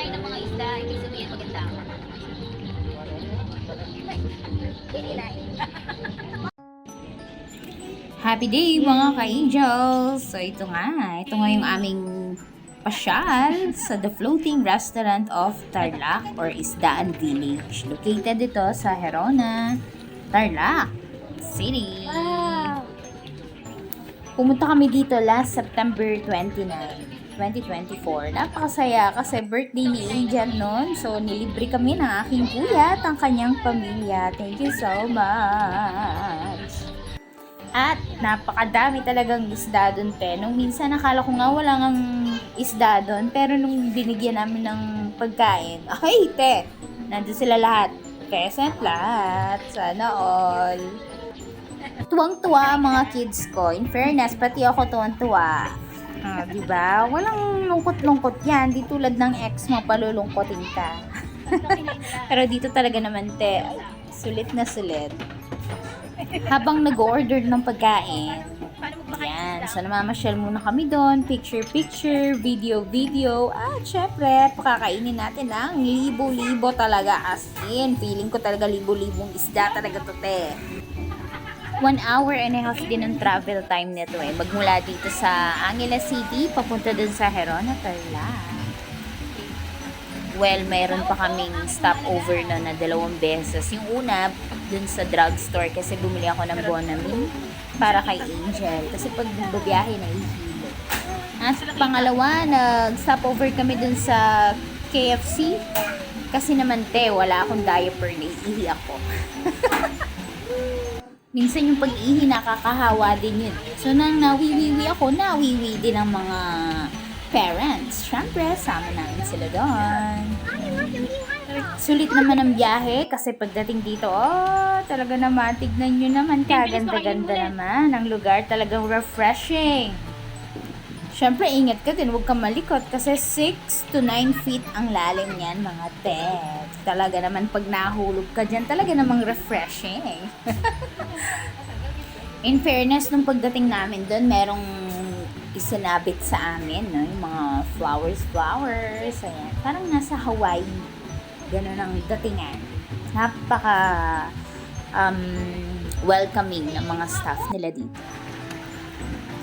kinain ng mga isda. Ibig sabihin maganda ako. Happy day mga ka-angels! So ito nga yung aming pasyal sa The Floating Restaurant of Tarlac or Isdaan Village. Located ito sa Herona, Tarlac City. Wow! Pumunta kami dito last September 29, 2024. Napakasaya kasi birthday ni Angel noon. So nilibre kami ng aking kuya at ang kanyang pamilya. Thank you so much! At napakadami talagang isda doon, te. Nung minsan nakala ko nga wala ngang isda doon, pero nung binigyan namin ng pagkain, ay, te, nandun sila lahat. Present lahat. Sana all. Tuwang-tuwa ang mga kids ko. In fairness, pati ako tuwang-tuwa. Diba? Walang lungkot-lungkot yan. Di tulad ng ex mo, palulungkotin ka. Pero dito talaga naman, te, sulit na sulit. Habang nag-order ng pagkain, yan, so namamasyal muna kami doon, picture, video, at syempre, pakakainin natin ng libo-libo talaga, as in, feeling ko talaga libo-libong isda talaga to, te. 1 hour and a half din ang travel time nito magmula dito sa Angeles City, papunta dun sa Herona, Tarlac. Well, mayroon pa kaming stopover na 2 beses. Yung una, dun sa drugstore kasi bumili ako ng Bonamine para kay Angel. Kasi pag bibiyahe na ihilo. At pangalawa, nag-stopover kami dun sa KFC. Kasi naman, te, wala akong diaper na iihi ako. Minsan yung pag-ihi nakakahawa din yun. So, nang nawiwiwi ako, nawiwi din ang mga parents. Siyempre, sama namin sila doon. Sulit naman ang biyahe kasi pagdating dito, talaga naman, tignan nyo naman, kaganda-ganda naman. Ang lugar talagang refreshing. Siyempre, ingat ka din, huwag kang malikot kasi 6 to 9 feet ang lalim niyan, mga pets. Talaga naman, pag nahulog ka dyan, talaga namang refreshing. In fairness, nung pagdating namin doon, merong isinabit sa amin, no? Yung mga flowers, ayan. Parang nasa Hawaii. Ganun ang datingan. Napaka welcoming ng mga staff nila dito.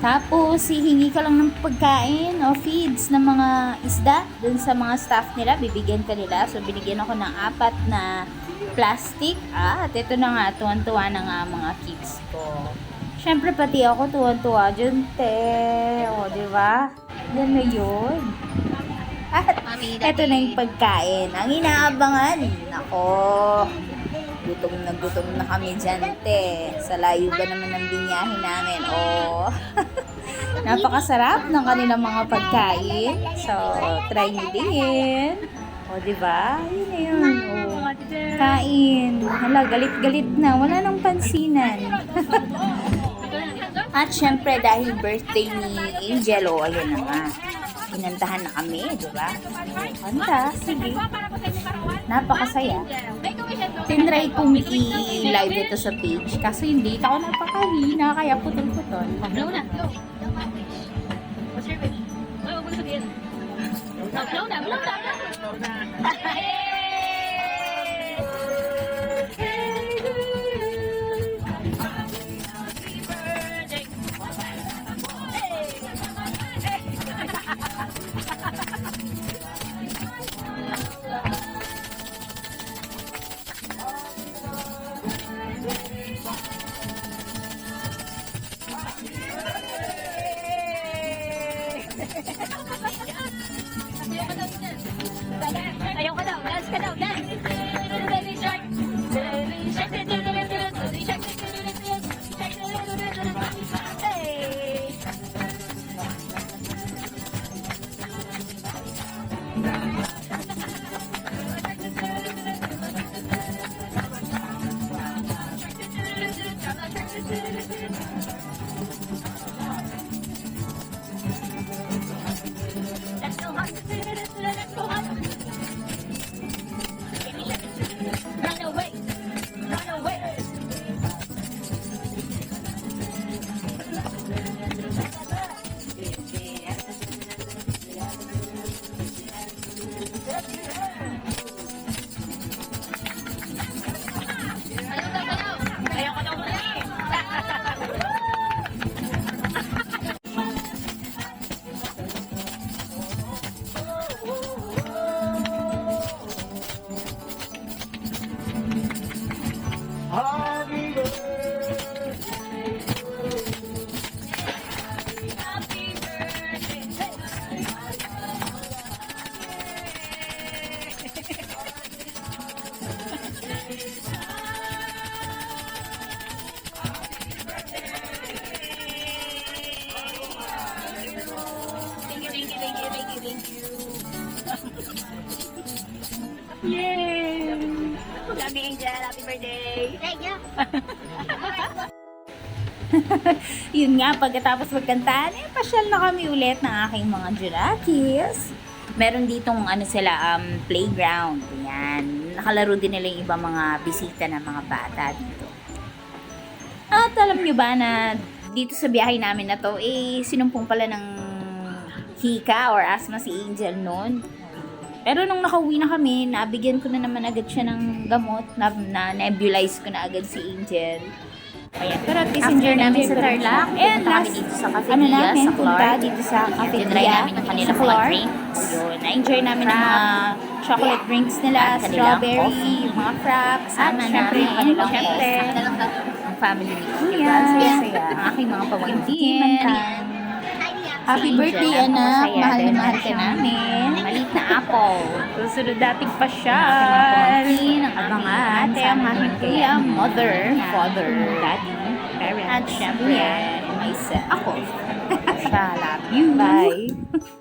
Tapos, hihingi ka lang ng pagkain o feeds ng mga isda dun sa mga staff nila. Bibigyan ka nila. So, binigyan ako ng 4 na plastic. At ito na nga, tuwan-tuwa na nga mga kids ko. Siyempre, pati ako tuwan-tuwa dyan, te. O, diba? Yan na yun. At ito na yung pagkain. Ang inaabangan. Ako, gutom na kami dyan, te. Sa layo ba naman ng binyahe namin? Oh. Napakasarap ng kanilang mga pagkain. So, try nyo din. O, diba? Yun na yun. O, kain. Hala, galit-galit na. Wala nang pansinan. At syempre, dahil birthday ni Angel, ayun na nga. Pinantahan na kami, diba? Kanta, sige. Napakasaya. Tinry kong i-live ito sa page. Kaso yung data ko napakahina, kaya putol-putol. Blow na. What's your wish? Blow na. Ayaw ka daw. Yay! Love you, Angel. Happy birthday. Thank you. Yun nga, pagkatapos magkantaan, pasyal na kami ulit ng aking mga Junakis. Meron ditong playground. Yan. Nakalaro din nila yung ibang mga bisita ng mga bata dito. At alam nyo ba na dito sa biyahe namin na to, sinumpong pala ng hika or asthma si Angel noon. Pero nung nakauwi na kami, nabigyan ko na naman agad siya ng gamot, na nebulize ko na agad si Angel. Ayan. Pero at least enjoy namin sa Tarlac. And last, dito sa cafeteria, namin, sa punta Clark. dito sa Tinry cafeteria, namin yung kanilang sa mga Clark. drinks. Yun, na-enjoy namin yung mga chocolate drinks nila, At kanilang strawberry, coffee. yung mga fraps, at Kasama syempre yung namin, kanilang syempre, coffee. ang family ni Kuya, saya. Ang aking mga pamangkin. Happy Si birthday, Angel, anak. masaya Mahal na din mahal ka siya. namin. Maliit na apple. Susunod dating Ang pasyal. pamangkin, ang Abangan. aming Ang aking kuya, mother, Yeah. father, daddy, parents. At syempre, myself. Ako. Love you. Bye.